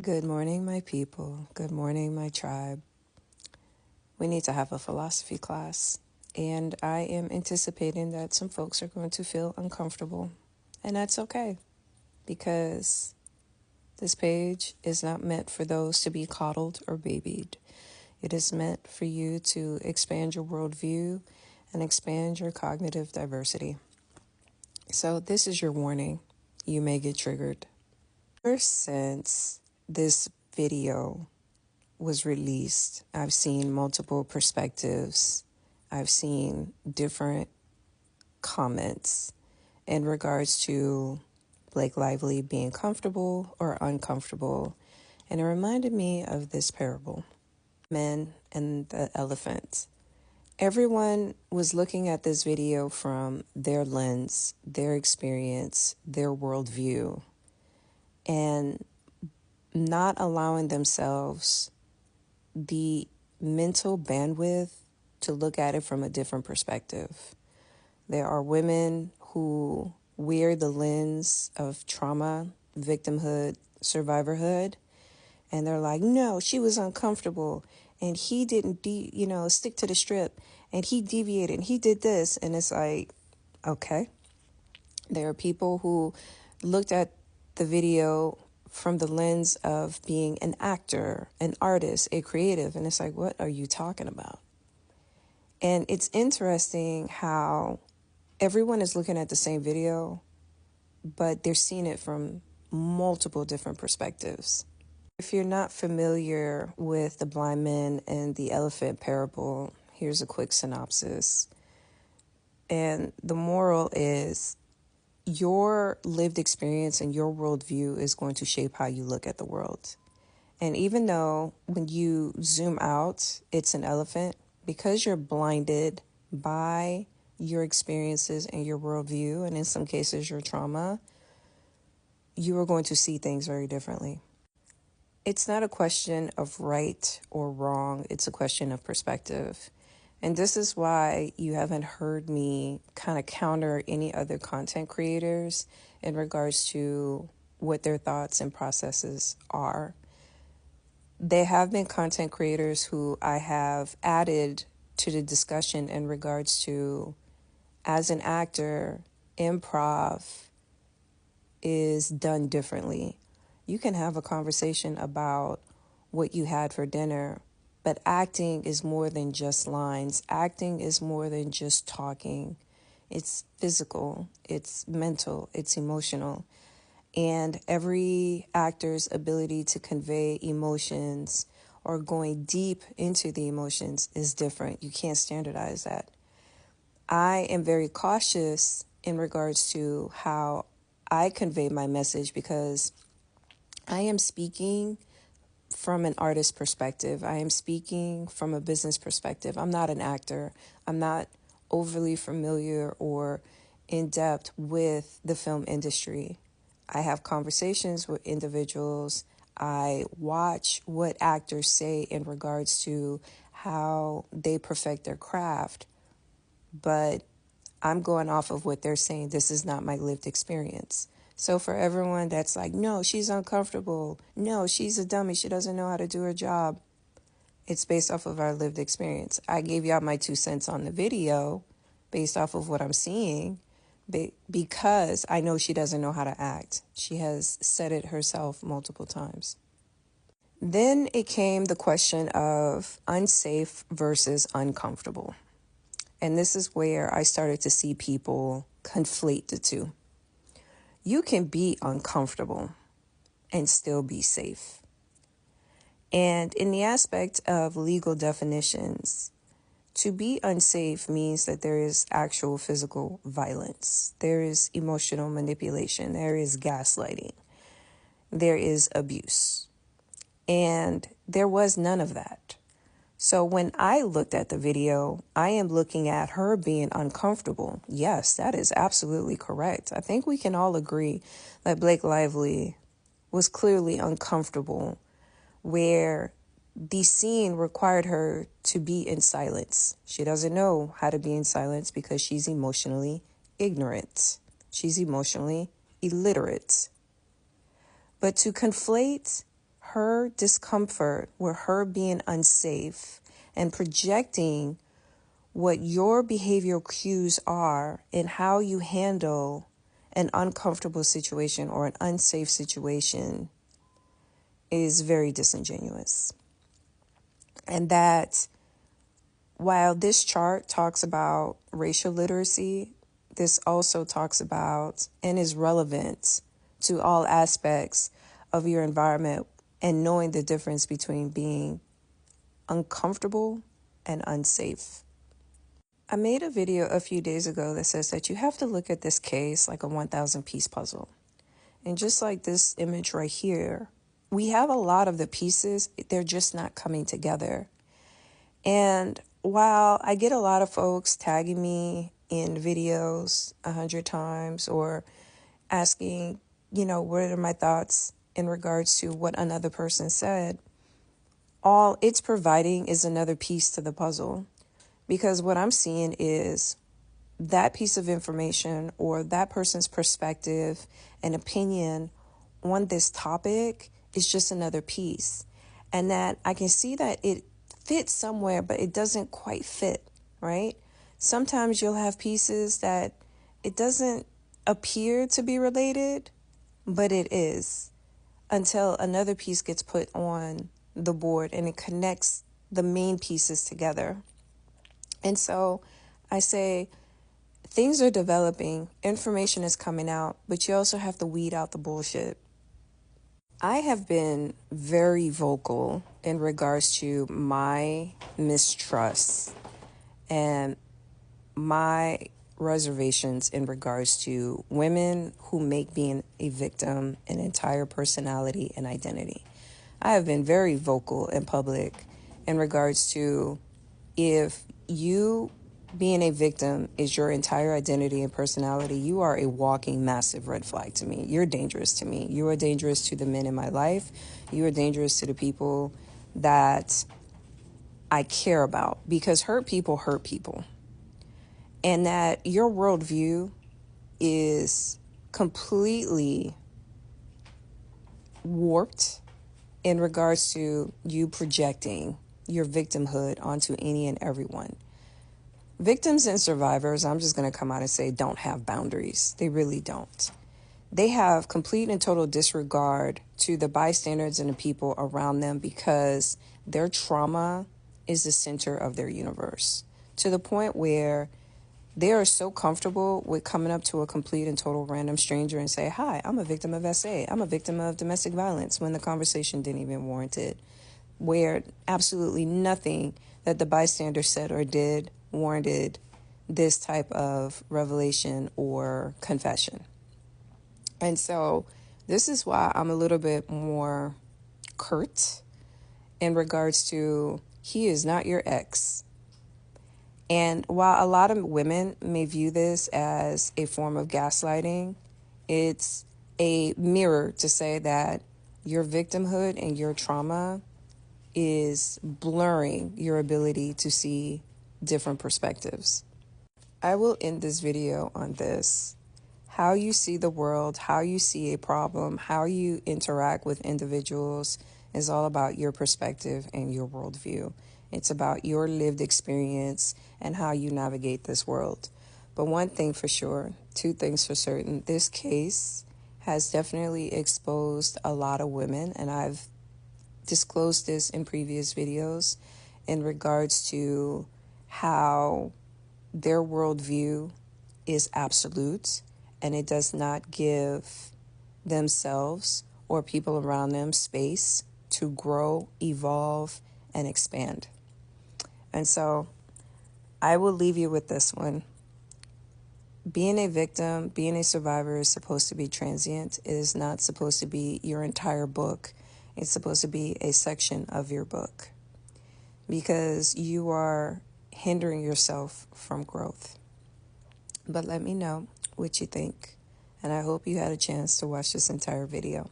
Good morning, my people. Good morning, my tribe. We need to have a philosophy class, and I am anticipating that some folks are going to feel uncomfortable, and that's okay because this page is not meant for those to be coddled or babied. It is meant for you to expand your worldview and expand your cognitive diversity. So, this is your warning. You may get triggered. Ever since this video was released, I've seen multiple perspectives. I've seen different comments in regards to Blake Lively being comfortable or uncomfortable. And it reminded me of this parable, Men and the Elephant. Everyone was looking at this video from their lens, their experience, their worldview, and not allowing themselves the mental bandwidth to look at it from a different perspective. There are women who wear the lens of trauma, victimhood, survivorhood, and they're like, no, she was uncomfortable and he didn't, stick to the strip and he deviated and he did this. And it's like, okay. There are people who looked at the video from the lens of being an actor, an artist, a creative. And it's like, what are you talking about? And it's interesting how everyone is looking at the same video, but they're seeing it from multiple different perspectives. If you're not familiar with the blind men and the elephant parable, here's a quick synopsis. And the moral is your lived experience and your worldview is going to shape how you look at the world. And even though when you zoom out, it's an elephant, because you're blinded by your experiences and your worldview, and in some cases your trauma, you are going to see things very differently. It's not a question of right or wrong. It's a question of perspective. And this is why you haven't heard me kind of counter any other content creators in regards to what their thoughts and processes are. There have been content creators who I have added to the discussion in regards to, as an actor, improv is done differently. You can have a conversation about what you had for dinner, but acting is more than just lines. Acting is more than just talking. It's physical, it's mental, it's emotional. And every actor's ability to convey emotions or going deep into the emotions is different. You can't standardize that. I am very cautious in regards to how I convey my message because I am speaking from an artist perspective. I am speaking from a business perspective. I'm not an actor. I'm not overly familiar or in depth with the film industry. I have conversations with individuals. I watch what actors say in regards to how they perfect their craft. But I'm going off of what they're saying. This is not my lived experience. So for everyone that's like, no, she's uncomfortable. No, she's a dummy. She doesn't know how to do her job. It's based off of our lived experience. I gave y'all my 2 cents on the video based off of what I'm seeing because I know she doesn't know how to act. She has said it herself multiple times. Then it came the question of unsafe versus uncomfortable. And this is where I started to see people conflate the two. You can be uncomfortable and still be safe. And in the aspect of legal definitions, to be unsafe means that there is actual physical violence. There is emotional manipulation. There is gaslighting. There is abuse. And there was none of that. So when I looked at the video, I am looking at her being uncomfortable. Yes, that is absolutely correct. I think we can all agree that Blake Lively was clearly uncomfortable, where the scene required her to be in silence. She doesn't know how to be in silence because she's emotionally ignorant. She's emotionally illiterate. But to conflate her discomfort, with her being unsafe and projecting what your behavioral cues are and how you handle an uncomfortable situation or an unsafe situation is very disingenuous. And that while this chart talks about racial literacy, this also talks about and is relevant to all aspects of your environment and knowing the difference between being uncomfortable and unsafe. I made a video a few days ago that says that you have to look at this case like a 1,000 piece puzzle. And just like this image right here, we have a lot of the pieces, they're just not coming together. And while I get a lot of folks tagging me in videos 100 times or asking, what are my thoughts in regards to what another person said, all it's providing is another piece to the puzzle. Because what I'm seeing is that piece of information or that person's perspective and opinion on this topic is just another piece. And that I can see that it fits somewhere, but it doesn't quite fit, right? Sometimes you'll have pieces that it doesn't appear to be related, but it is, until another piece gets put on the board and it connects the main pieces together. And so I say things are developing, information is coming out, but you also have to weed out the bullshit. I have been very vocal in regards to my mistrust and my reservations in regards to women who make being a victim an entire personality and identity. I have been very vocal in public in regards to if you being a victim is your entire identity and personality, you are a walking massive red flag to me. You're dangerous to me. You are dangerous to the men in my life. You are dangerous to the people that I care about, because hurt people hurt people. And that your worldview is completely warped in regards to you projecting your victimhood onto any and everyone. Victims and survivors, I'm just going to come out and say, don't have boundaries. They really don't. They have complete and total disregard to the bystanders and the people around them because their trauma is the center of their universe, to the point where they are so comfortable with coming up to a complete and total random stranger and say, hi, I'm a victim of SA. I'm a victim of domestic violence, when the conversation didn't even warrant it, where absolutely nothing that the bystander said or did warranted this type of revelation or confession. And so this is why I'm a little bit more curt in regards to he is not your ex. And while a lot of women may view this as a form of gaslighting, it's a mirror to say that your victimhood and your trauma is blurring your ability to see different perspectives. I will end this video on this. How you see the world, how you see a problem, how you interact with individuals is all about your perspective and your worldview. It's about your lived experience and how you navigate this world. But one thing for sure, two things for certain, this case has definitely exposed a lot of women, and I've disclosed this in previous videos in regards to how their worldview is absolute and it does not give themselves or people around them space to grow, evolve, and expand. And so I will leave you with this one. Being a victim, being a survivor is supposed to be transient. It is not supposed to be your entire book. It's supposed to be a section of your book, because you are hindering yourself from growth. But let me know what you think, and I hope you had a chance to watch this entire video.